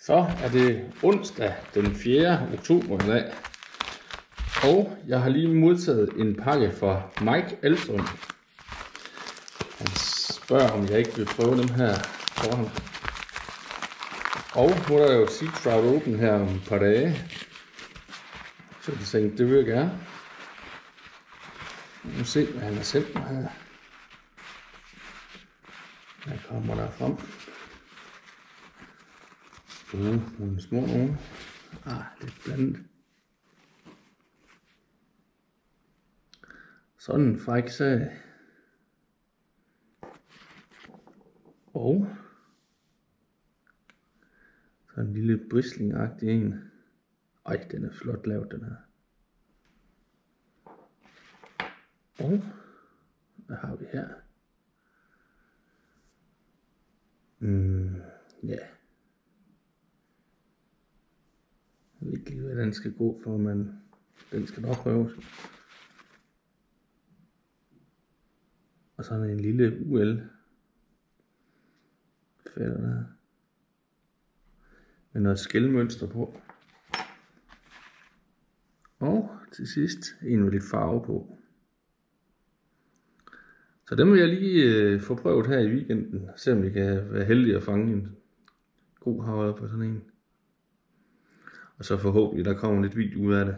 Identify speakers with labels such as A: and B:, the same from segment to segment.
A: Så er det onsdag den 4. oktober i dag, og jeg har lige modtaget en pakke fra Mike Elstrøm. Han spørger, om jeg ikke vil prøve dem her for ham. Og nu er der jo Sea Trout Open her om et par dage, så jeg tænkte, det vil jeg gerne. Nu må se, hvad han har sendt mig her. Her kommer der frem. Nogle små nogle. Lidt blandet. Sådan en fræk sag. Og så en lille brisling-agtig en. Ej, den er flot lavet, den her. Og hvad har vi her? Ja. Jeg ved ikke lige, hvad den skal gå for, men den skal nok prøves. Og sådan en lille UL fælder der. Med noget skælmønster på. Og til sidst en med lidt farve på. Så dem vil jeg lige få prøvet her i weekenden. Se om vi kan være heldige at fange en god havre på sådan en. Og så forhåbentlig der kommer lidt video ud af det.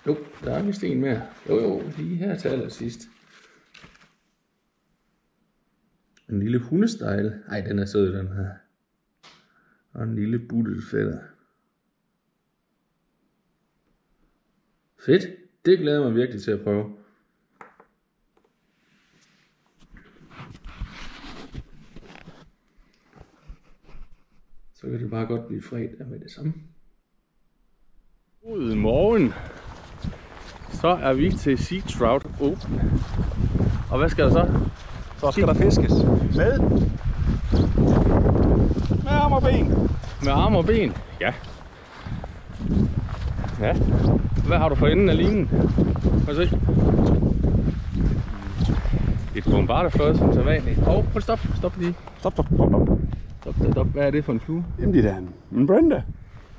A: Jo, der er vist en mere. Jo, lige her til allersidst. En lille hundestejle. Ej, den er sød, den her. Og en lille buttet fætter. Fedt. Det glæder jeg mig virkelig til at prøve. Så kan det bare godt blive fredag med det samme. God morgen. Så er vi til Sea Trout Open. Og hvad skal der så?
B: Så skal der fiskes med arm og ben.
A: Med arm og ben? Ja. Ja. Hvad har du for enden af linen? Må se. Et bombardeflåde som så vanligt. Stop lige. Stop. Hvad er det for en flue?
B: Jamen det er en Brenda.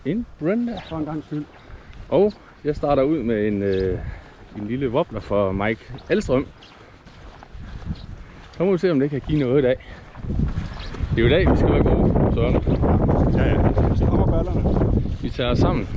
A: En Brenda?
B: For en gang skyld.
A: Og jeg starter ud med en lille wobbler for Mike Elstrøm. Så må vi se, om det kan give noget i dag. Det er jo i dag, vi skal være gode, Søren.
B: Ja. Så kommer ballerne.
A: Vi tager os sammen.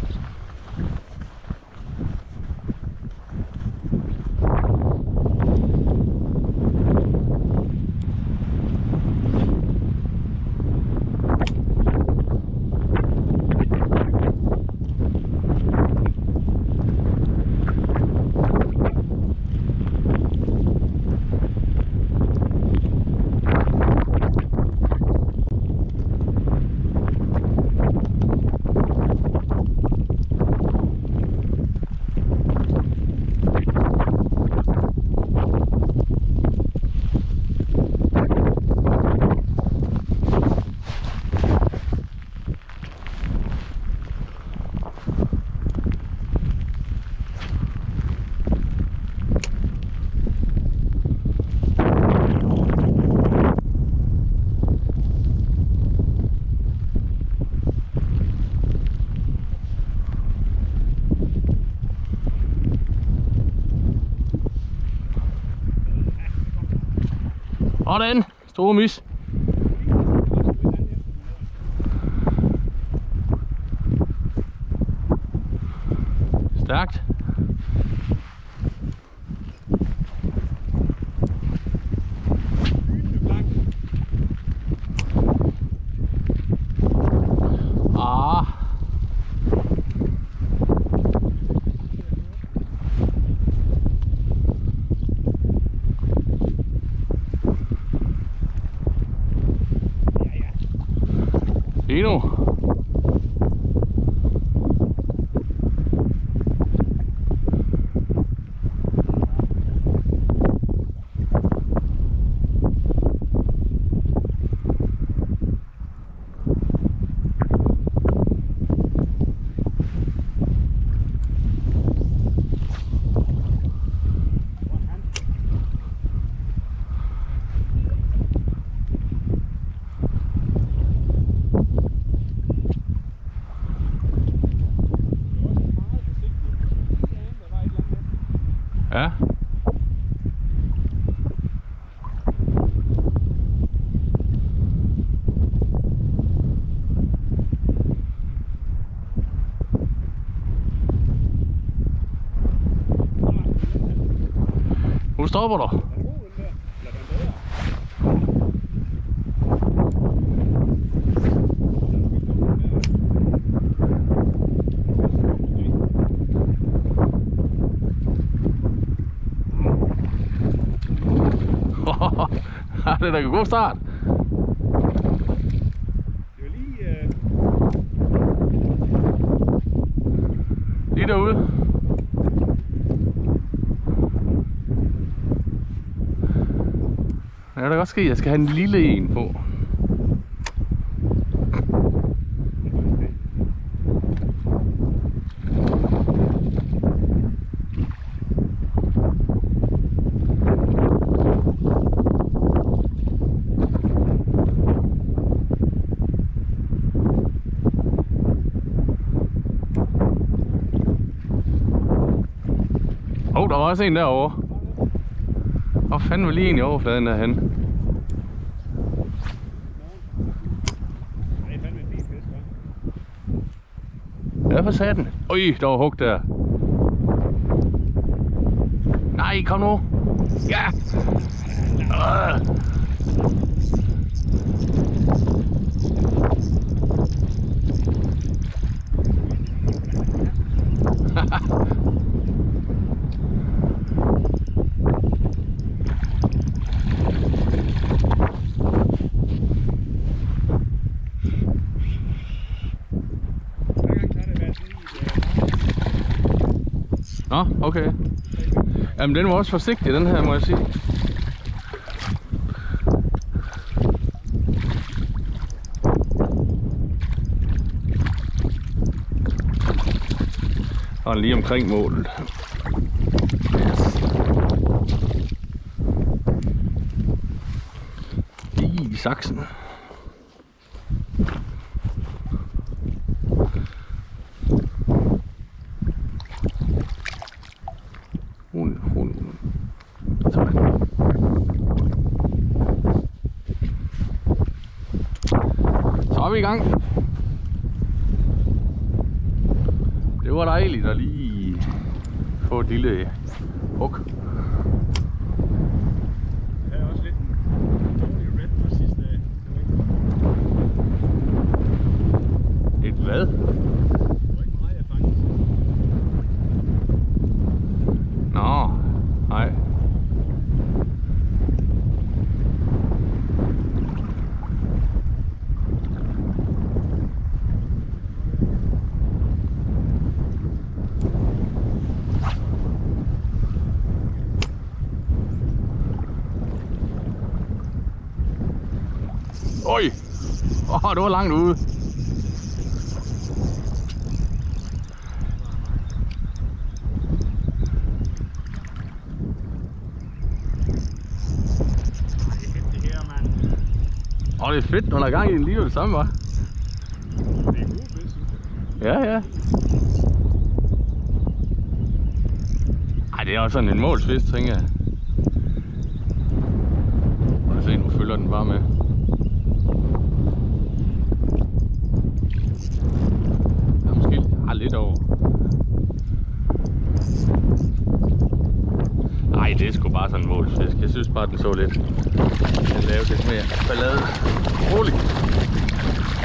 A: Sådan, store mis. Stærkt. Endnu. Ja. Nu stopper du. Det er da en god start.
B: Det var lige...
A: Lige derude. Ja, det kan godt ske, at jeg skal have en lille en på. Der var også en derovre. Hvor fanden var lige en i overfladen derhen?
B: Det er fandme en fin fisk, hva'?
A: Ja, for satan. Øj, der var hug der. Nej, kom nu. Ja! Nå, okay. Jamen, den var også forsigtig, den her, må jeg sige. Og lige omkring målet. Lige i saksen. Så er vi i gang. Det var dejligt at lige få et lille hug.
B: Jeg havde også lidt en dårlig red på sidste dag.
A: Et hvad?
B: Det var ikke meget, jeg fangede.
A: Nå, nej. Oj! Det var langt ude. Det er fedt, når der er gang i den lige det samme, hva'?
B: Det er gode fisk.
A: Ja. Ej, det er også sådan en målsfisk, tænker jeg. Og se, nu følger den bare med. Der er måske lidt over. Nej, det er sgu bare sådan en målsfisk. Jeg synes bare, den så lidt. Den lavede lidt mere ballade. Roligt.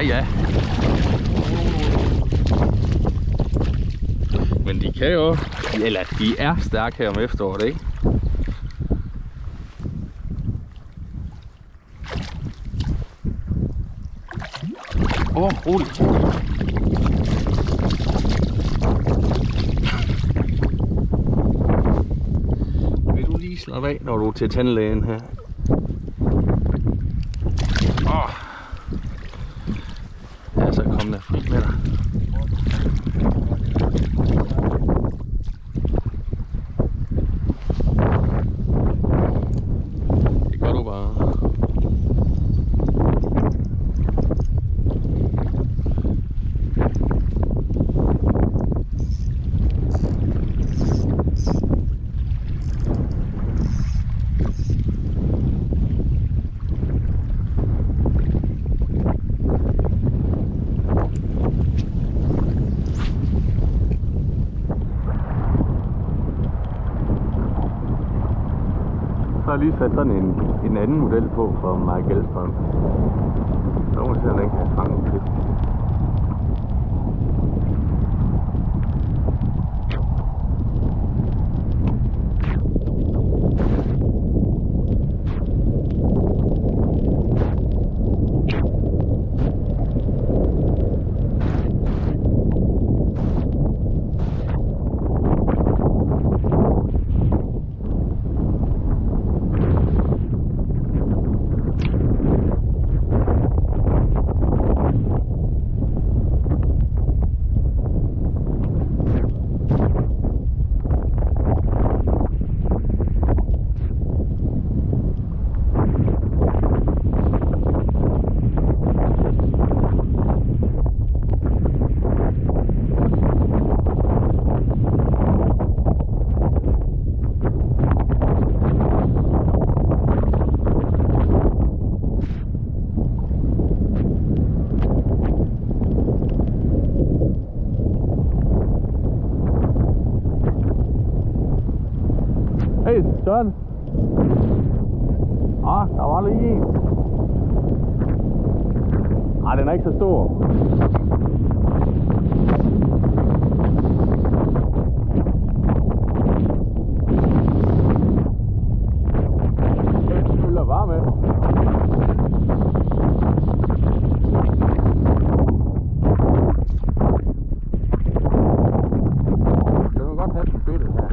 A: Ja. Men de kan jo, eller de er stærke her om efteråret, ikke? Roligt. Vil du lige slappe af, når du er til tandlægen her? Ja, så kom der fri med dig. Det gør du bare. så lige sat sådan en anden model på for Mike Elstrøm. Så må vi se, om den kan fange en fisk. Hey, Søren. Der var lige en. Den er ikke så stor. Den fylder bare med. Det vil godt have den bøtte her.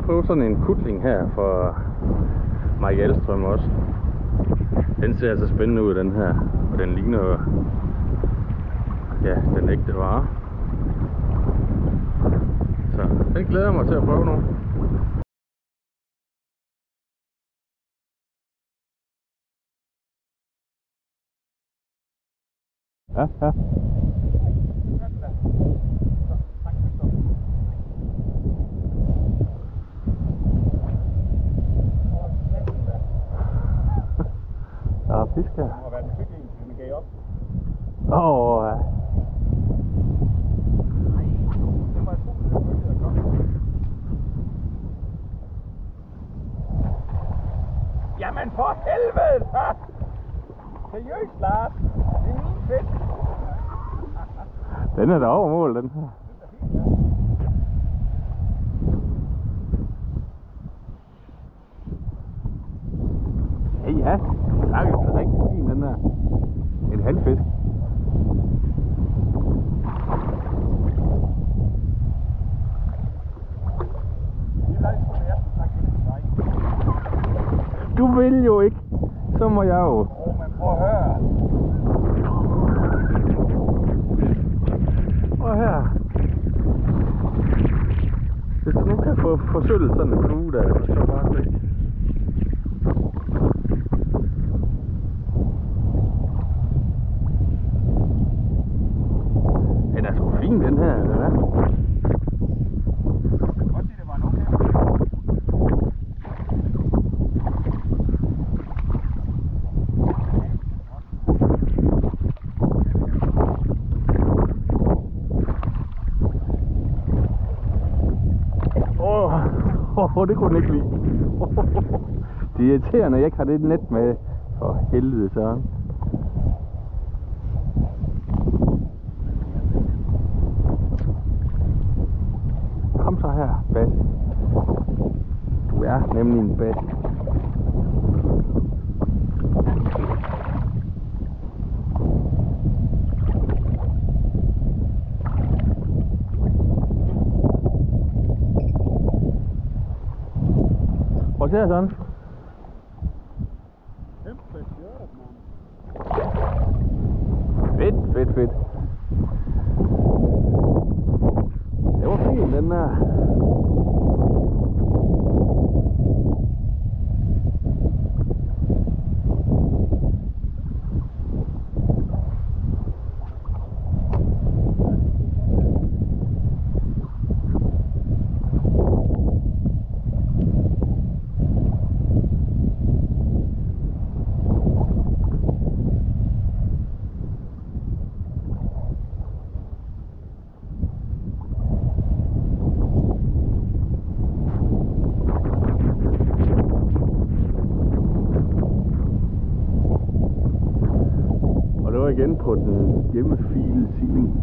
A: Prøve sådan en kutling her for Mike Elstrøm også. Den ser altså spændende ud, den her, og den ligner jo, ja, den ægte vare. Så den glæder jeg mig til at prøve nu. Ja. Der er fisk her.
B: Det må være den cykling, den gav op.
A: Ja.
B: Nej, det var et fugl, der kom. Jamen for helvede! Seriøst, Lars. Det er min fisk.
A: Den er da over mål, den her. Ja, det er rigtig fin, den der. En halvfisk. Du vil jo ikke, så må jeg jo.
B: Men prøv at høre.
A: Og her. Hvis du nu kan få forsølvet sådan en flue der, så bare se. Den er sgu fin, den her, eller hvad? Det kunne den ikke lide. Det er irriterende, at jeg ikke har det net med. For helvede, Søren. Kom så her, Basse. Du er nemlig en Basse. Prøv at se her sådan. Fedt, fedt, fedt. Det var fint, den der. Igen på den hjemmefilede Silling.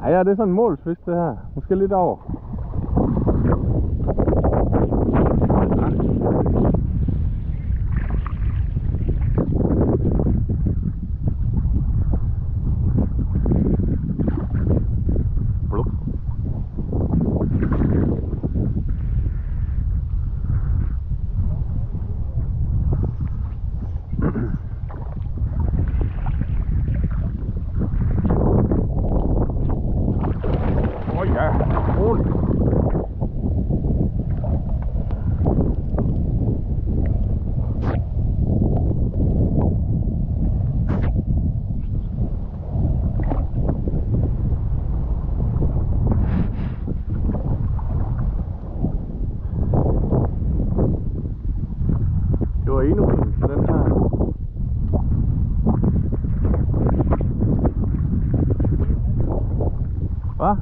A: Ja, det er sådan en målsfisk det her. Måske lidt over. Det var endnu en for den her. Hvad?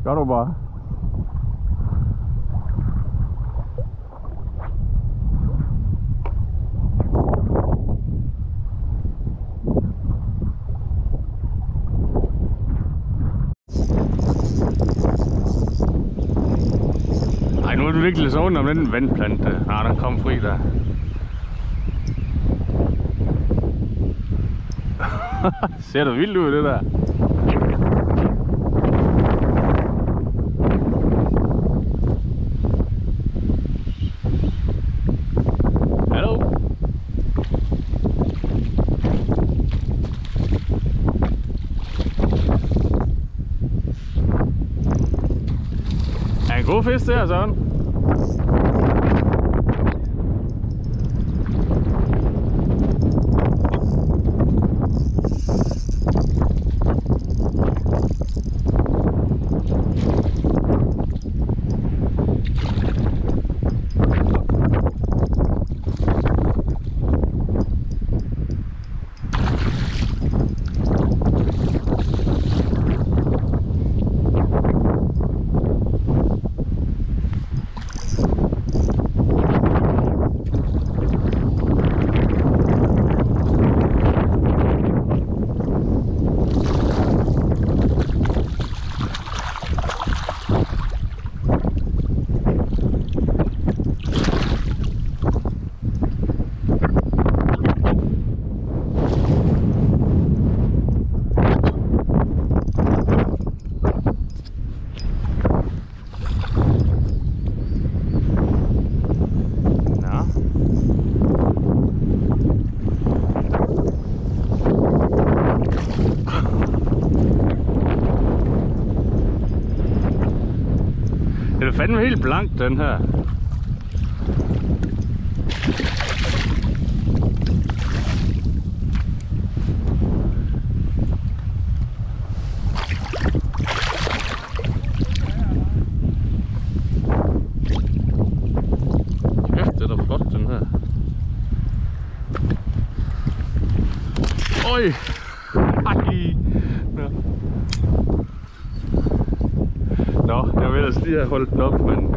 A: Gør du bare. Ej, nu er du virkelig så under om den vandplante. Nej, den kom fri der. Ser du vildt ud det der? God fisk der, Søren. Den er fandme helt blank, den her. Kæft, det er da flot, den her. Øj! Ej! Nå, jeg vil ellers lige have holdt den op, men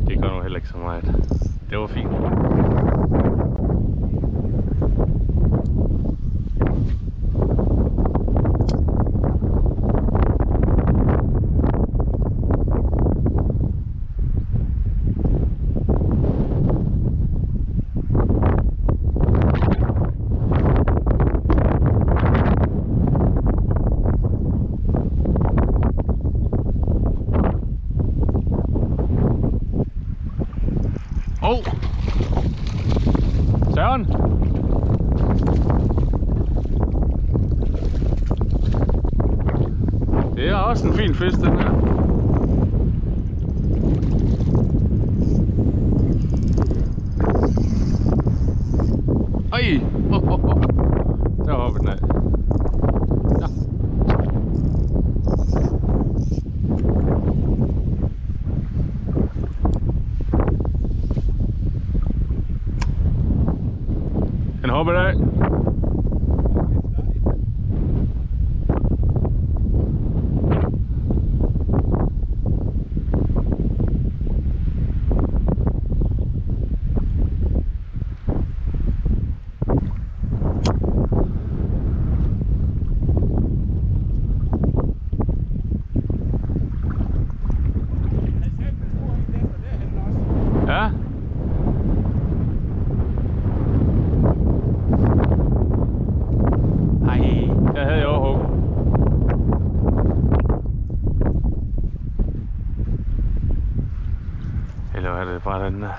A: det gør nu heller ikke så meget. Det var fint. Søren! Det er også en fin fisk, den her. Ej! Der var den af. Ja. Den hopper af. Ja. Ej, der havde jeg overhug. Eller er det bare den der?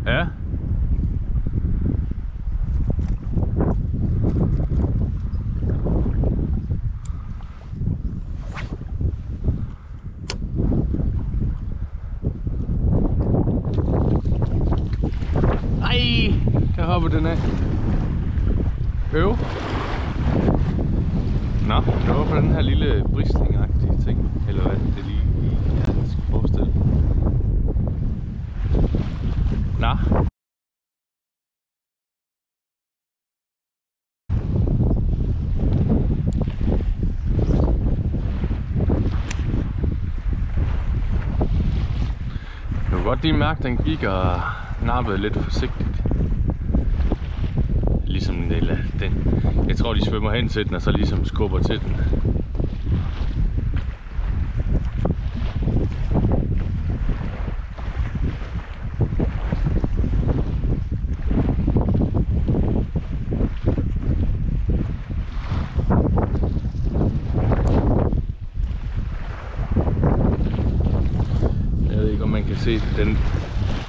A: Ja. Ej, der hopper den af. Øv. Nå, det var på den her lille brisling-agtige ting. Eller hvad det lige er, jeg skal forestille. Nå. Jeg kunne godt lige mærke, at den gik og nappede lidt forsigtigt. Ligesom den. Jeg tror, de svømmer hen til den og så ligesom skubber til den. Jeg ved ikke, om man kan se den.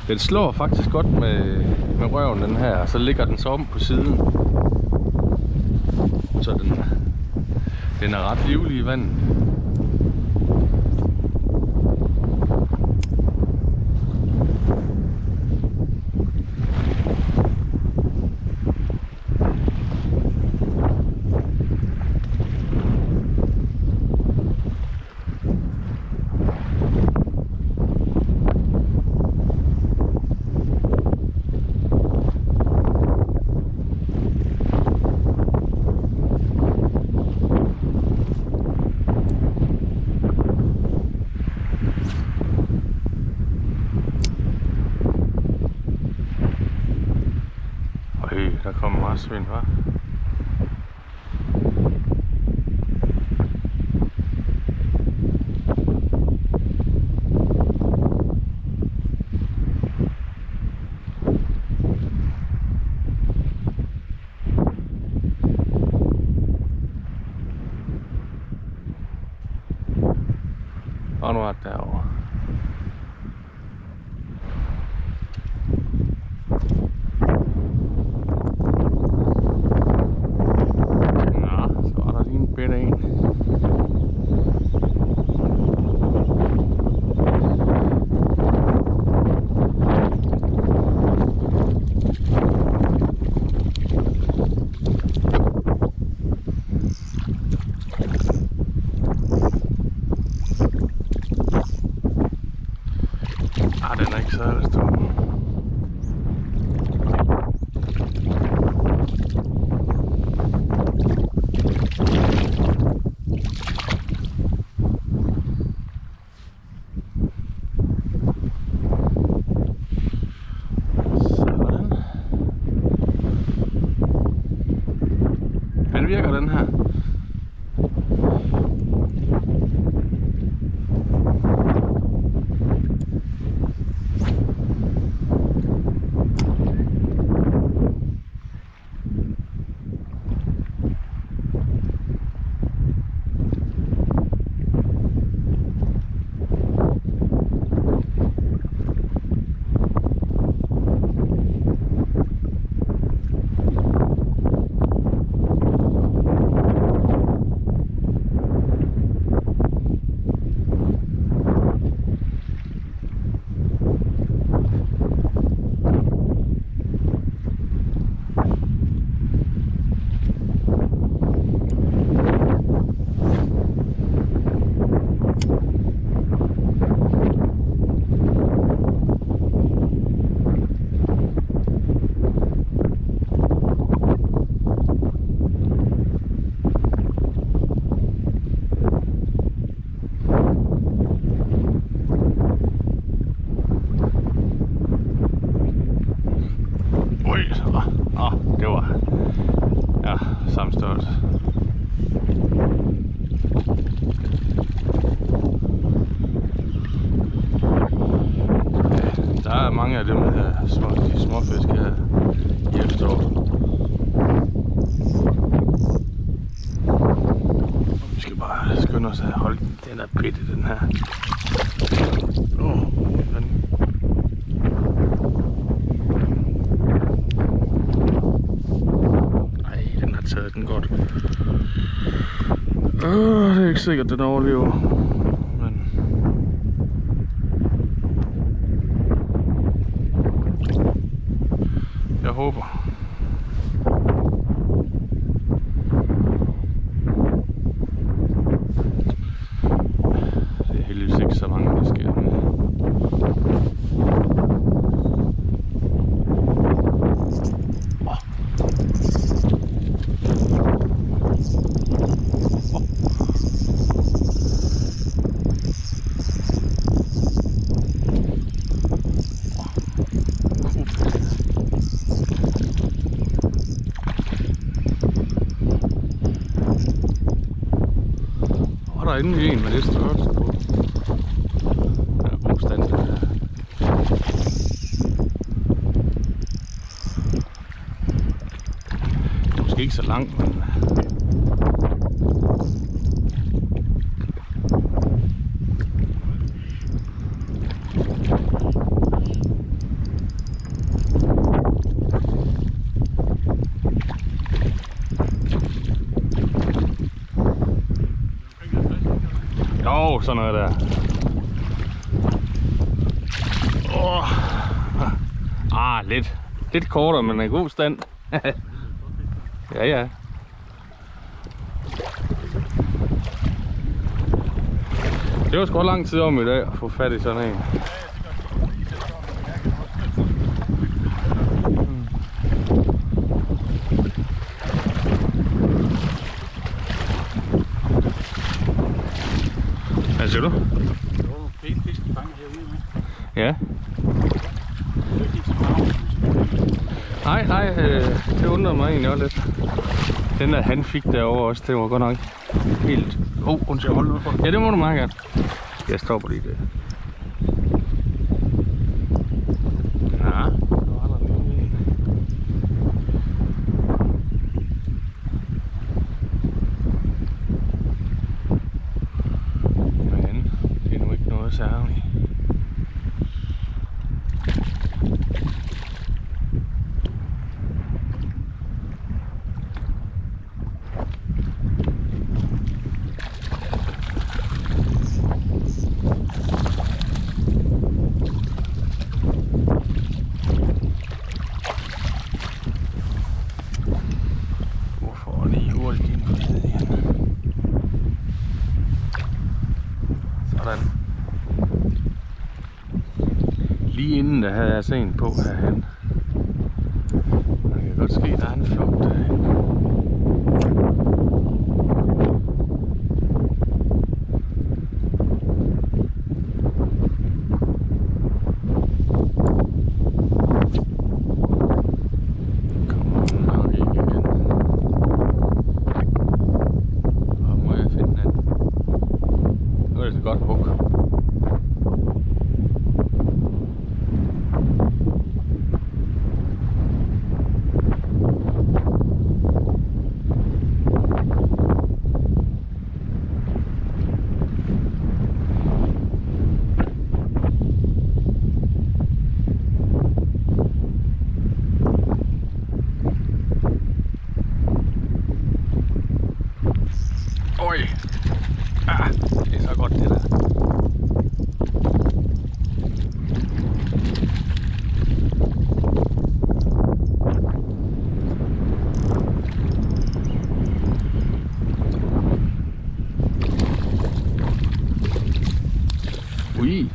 A: Den slår faktisk godt med røven, den her, og så ligger den så om på siden. Så den er ret livlig i vandet. fint, hva'? Og nu er det derovre. Nå, så var der lige en bitte en. Den er ikke særlig stor. Sådan. Den virker, den her. Det var samme størrelse. Der er mange af dem her de små fisk her i efteråret. Vi skal bare skynde os at holde den er bitte, den her. Taget den godt. Det er ikke sikkert, den overlever. Men jeg håber. Det er heldigvis ikke så mange, der sker med. Der er endelig en med det størrelse på. Den er god stand. Det er måske ikke så langt, men sådan noget der. Lidt kortere, men en god stand. Ja. Det var sgu lang tid om i dag at få fat i sådan en. Hvad siger du?
B: Der var nogle pæne fisk, der fanger herude med.
A: Ja. Nej, det undrer mig egentlig også lidt. Den der han fik derovre også, det var godt nok helt... undskyld.
B: Hold ud for det.
A: Ja, det må du meget gerne. Jeg stopper lige det. Ja, nu var der lige en. Men det er nu ikke noget særligt. Lige inden der havde jeg set en på herhen. Der kan godt ske, der er en flok derhen. Kommer nok ikke igen. Hvor må jeg finde den? Nu er det så godt hug. Oj! Ah, det er så godt det der. Ui!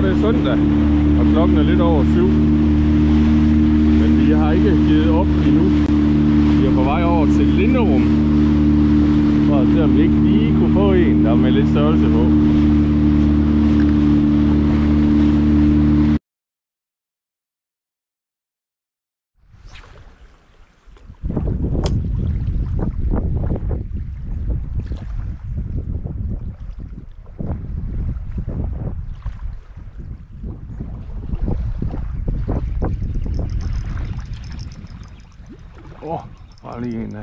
A: Det er søndag, og klokken er lidt over 7. Men vi har ikke givet op endnu. Vi er på vej over til Linderum, for at se om vi ikke lige kunne få en, der er med lidt størrelse på. Bare lige en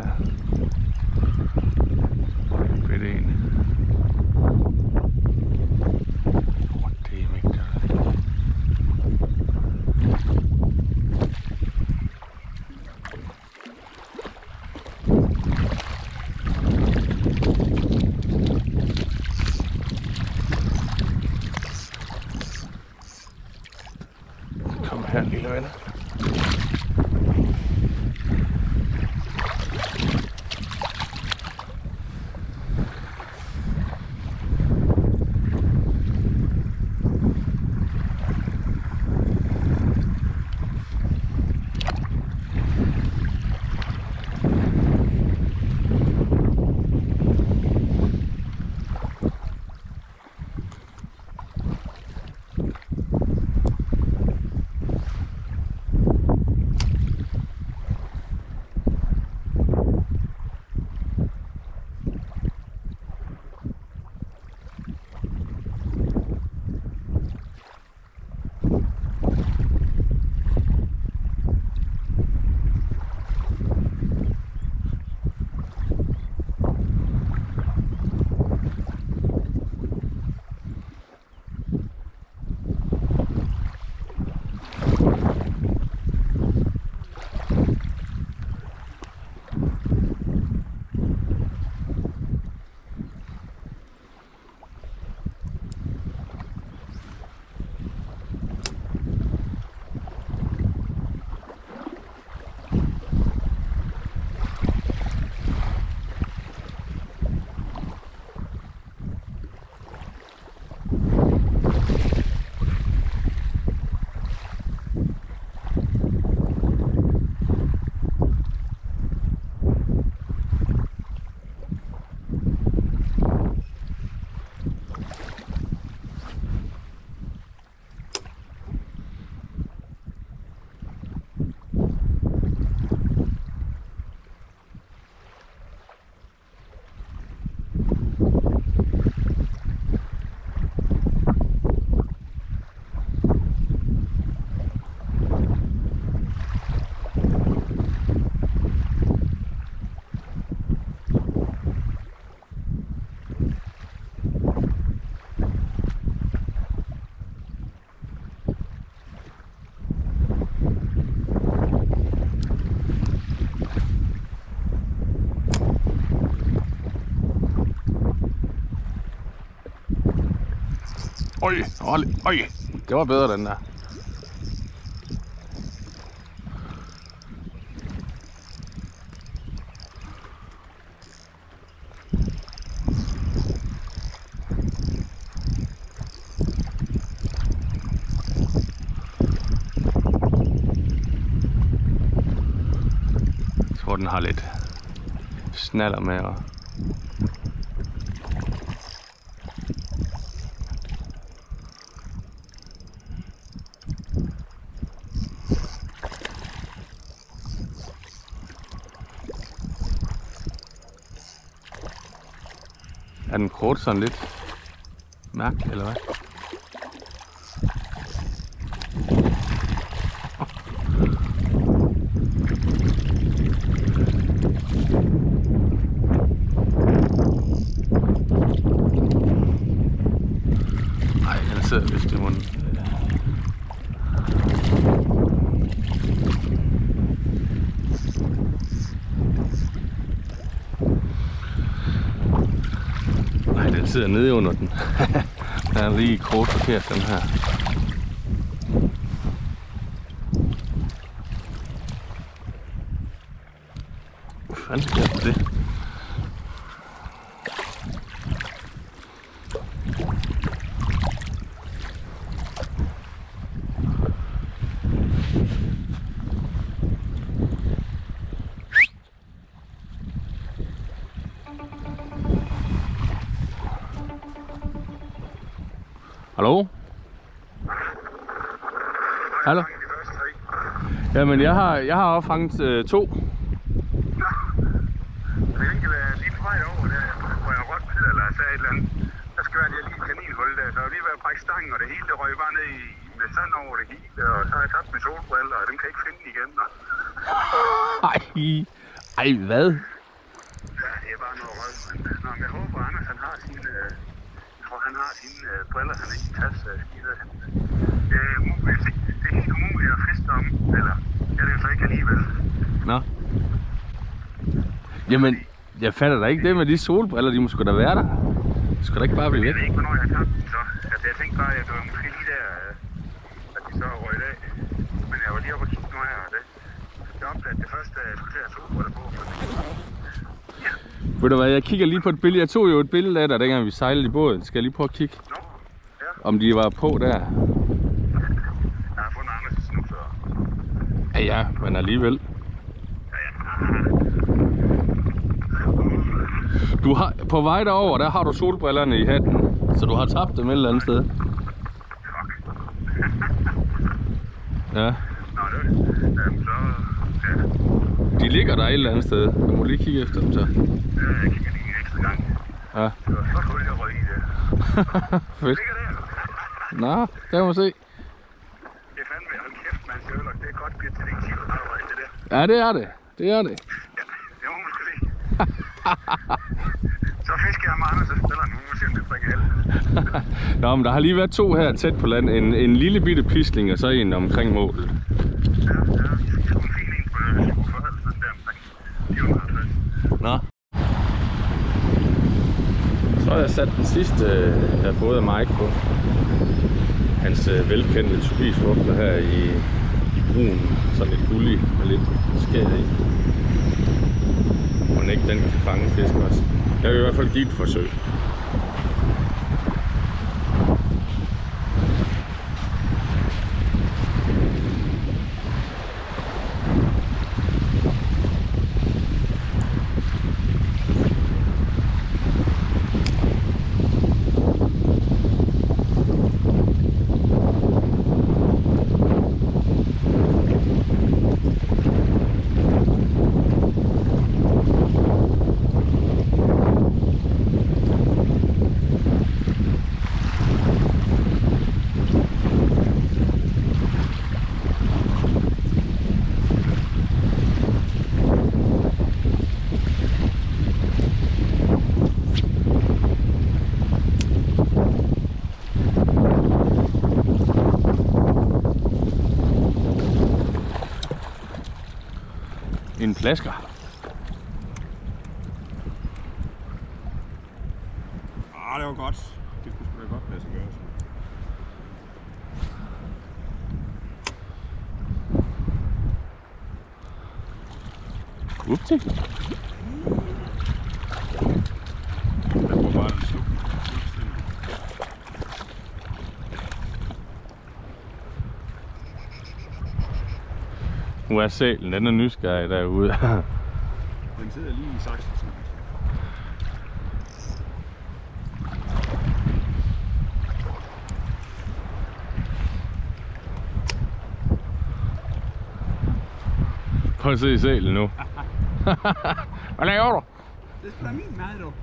A: bitte en. Det er mægtigt. Kom her, lille venner. Øj, det var bedre den der. Jeg tror den har lidt snaller med og er den kort sådan lidt mærkelig, eller hvad? Nej, den sidder vist i munden. Nej, den sidder nede under den. Den er lige kort forkert, den her. Hvad fanden sker der det? Hallo? Hallo? Jamen, jeg har opfanget 2.
B: Det kan ikke være lige på vej over der, hvor jeg rådte til, eller sagde et eller andet. Der skal være lige et kaninhul der, så jeg lige været brække stangen, og det hele det røg bare ned med sand over det hele, og så har jeg tabt mine solbriller, og dem kan jeg ikke finde igen.
A: Ej, hvad?
B: Ja, det er bare noget rød, men jeg håber, Anders han har sine... Han har sine briller, han ikke tager skider hen. Det er helt umuligt at feste om, eller det er det jo så ikke alligevel.
A: Nå. Jamen, jeg fatter da ikke det med de solbriller, de må sgu da være der. Det skal da ikke bare blive væk.
B: Jeg ved ikke, hvornår jeg har tabt dem så. Altså, jeg tænkte bare, at det var måske lige der, at de så røg af. Men jeg var lige oppe og kigge nu her, og det. Jeg opdagede det første, at jeg skulle tage solbriller på.
A: Ved du hvad, jeg kigger lige på et billede. Jeg tog jo et billede af dig, dengang vi sejlede i båden. Skal jeg lige prøve at kigge, om de var på der?
B: Jeg har fundet andre snusser.
A: Ja, men alligevel. Du har, på vej derover, der har du solbrillerne i hatten. Så du har tabt dem et eller andet sted. Ja. De ligger der et eller andet sted. Du må lige kigge efter dem så.
B: Jeg kigger lige en ekstra gang.
A: Ja.
B: Det var så hul, jeg røg i det.
A: Fedt. Nå, der må se.
B: Det er fandme, hold kæft, man, Sherlock. Det er godt bliver til detektiv arbejde, det der.
A: Ja, det er det. Det er det.
B: Ja, det må man sgu se. Så fisker jeg med Anders og spiller nu. Nu ser det frikke held.
A: Nå, men der har lige været 2 her tæt på land. En lille bitte pisling og så en omkring målet.
B: Ja, vi fik sgu en fin en på 47 eller sådan der omkring 450.
A: Nå. Så har jeg sat den sidste, jeg har fået af Mike på. Hans velkendte turbisvogter her i brun, sådan lidt gullig med lidt skær i. Og ikke den kan fange fisk også. Jeg vil i hvert fald give et forsøg. En plasker.
B: Det var godt. Det kunne sgu da godt lade sig gøre.
A: Upti. Nu er sælen, den er nysgerrig derude.
C: Den sidder lige i saksen.
A: Prøv at se sælen nu. Hvad laver du?
C: Det er min mad, du.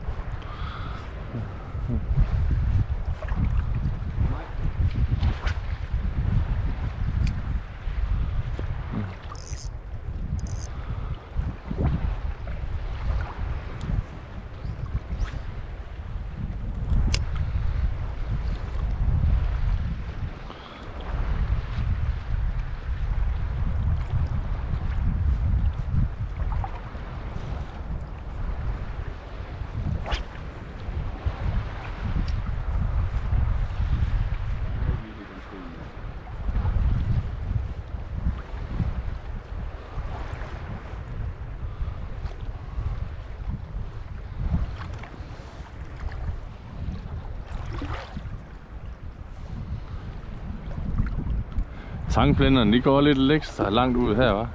A: Tangplænderne, de går lidt ekstra langt ud her, hva'?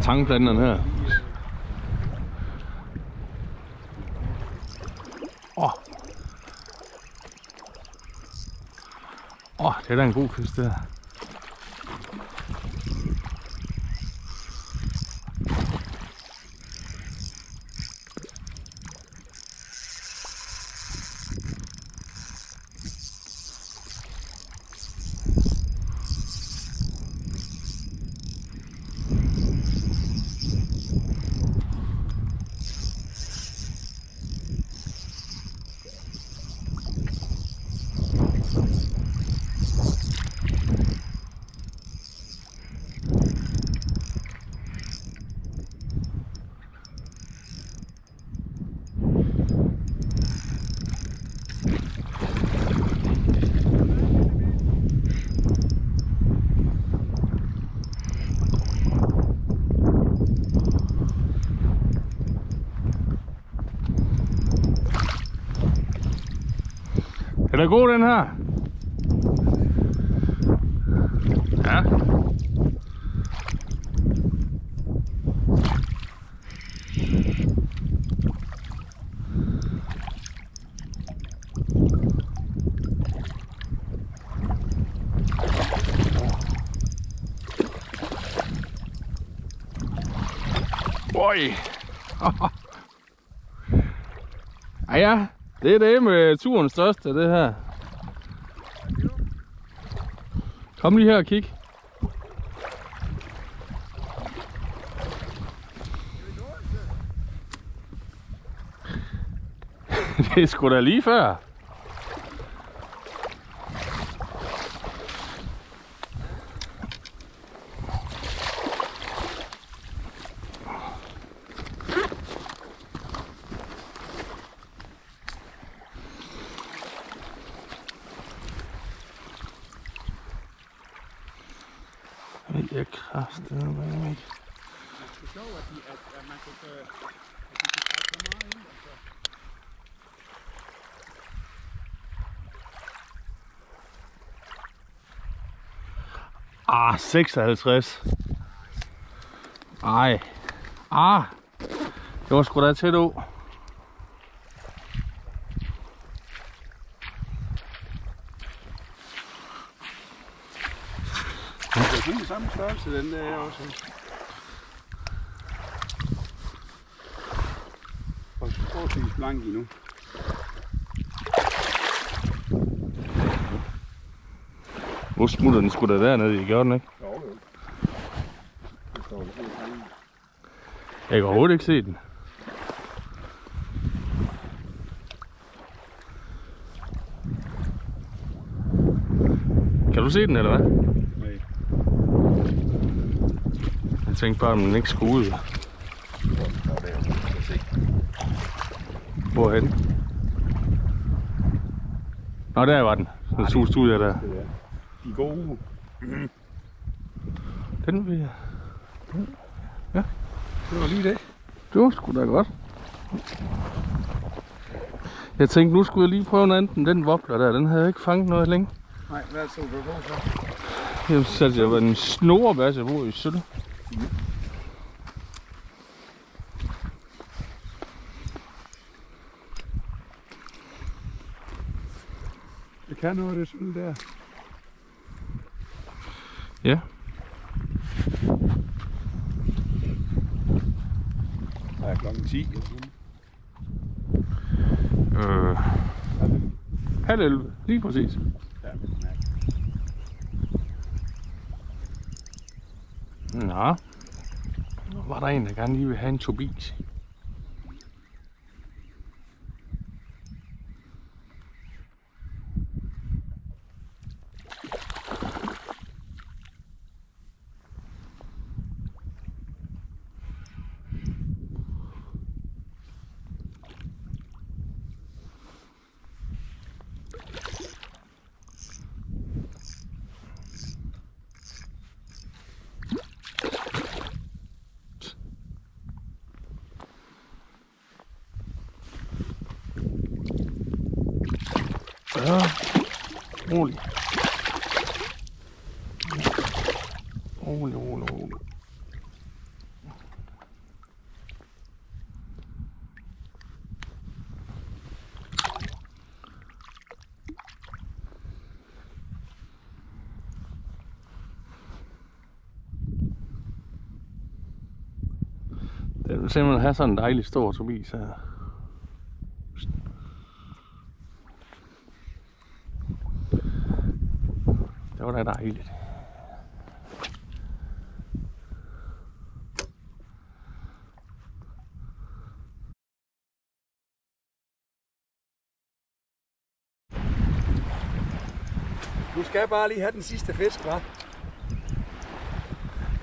A: Tangplænderne her. Det er da en god fisk, det her. Den er god, den her. Ja. Oj. Ja. Det er det med turens største, det her. Kom lige her og kig. Det er sgu da lige før. Det er kraftedeme ikke.
C: Det er sjovt, at man kunne trække så meget ind.
A: Ah, 56. Ej. Ah. Det var sgu da tæt ud.
C: Det er kun samme størrelse, den der også. Og forholdsvis blank endnu.
A: Hvor smutter den sgu da dernede i, gør den ikke?
C: Jo, jo. Det står det helt sammen.
A: Jeg kan overhovedet ikke se den. Kan du se den, eller hvad?
C: Nej.
A: Jeg tænkte bare, om den ikke skulle ud. Hvorhen? Nå, der var den. Den sus ud af der.
C: De gode.
A: Den vil jeg. Ja.
C: Det var lige det.
A: Det var sgu da godt. Jeg tænkte, nu skulle jeg lige prøve noget andet. Den wobbler der, den havde jeg ikke fanget noget længe.
C: Nej, hvad så du på så?
A: Jeg satte jeg en snorebasse på i sølv.
C: Det kan noget, det sølv der.
A: Ja.
C: Der er klokken 10 eller sådan.
A: Halv 11, lige præcis.
C: Ja, det er
A: Nå. Nu var der en, der gerne lige vil have en Tobias. Ja, rolig. Rolig. Den vil simpelthen have sådan en dejlig stor Tobias her. Det var da dejligt.
C: Du skal bare lige have den sidste fisk, hva'?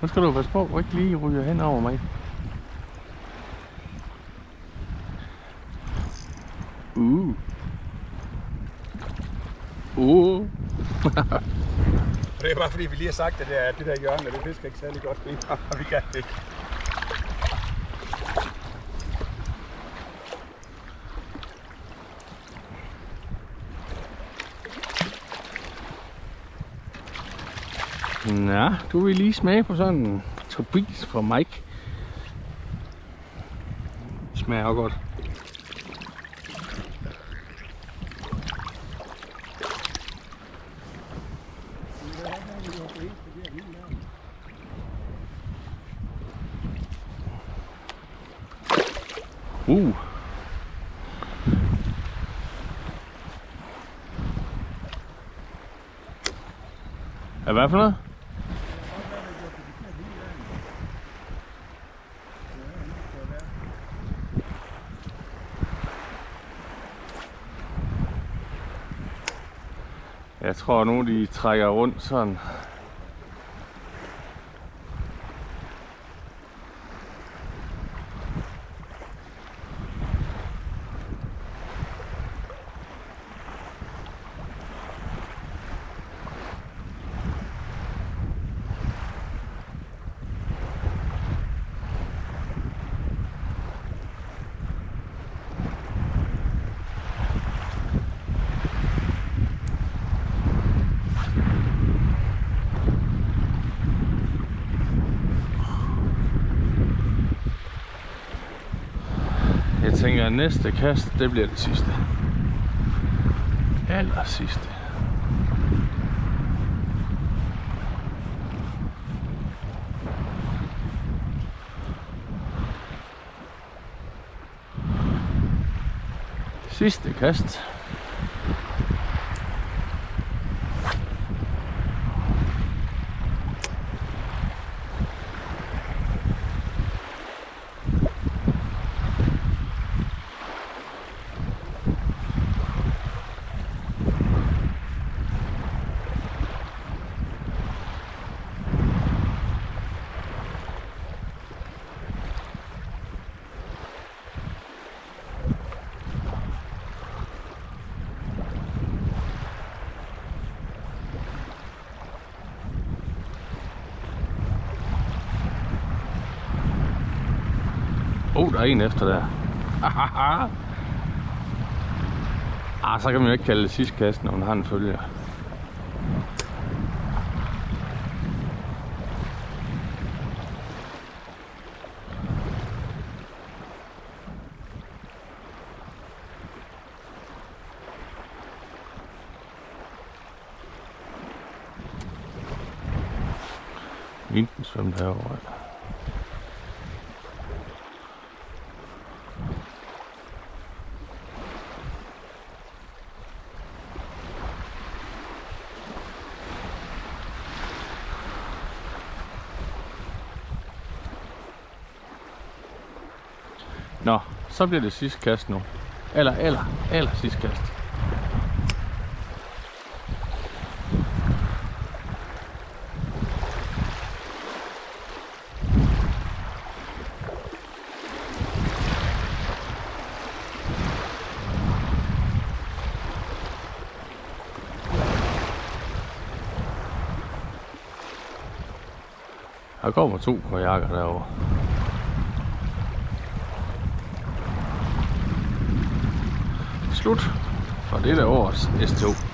A: Nu skal du passe på, at du ikke lige ryger hen over mig.
C: Det er bare fordi, vi lige har sagt, at det der hjørne, det fisker ikke særlig godt, og vi kan det ikke.
A: Nå, du vil lige smage på sådan en Tobias fra Mike. Det smager også godt. Hvad for noget? Jeg tror nu de trækker rundt sådan. Jeg tænker, at næste kast, det bliver det sidste. Aller sidste. Sidste kast. Der er en efter der. Så kan man jo ikke kalde det sidste kast, når man har en følger. Vinden svømte herovre. Nå, så bliver det sidste kast nu. Eller sidste kast. Der kommer 2 kajakker derovre. Slut for dette års STO.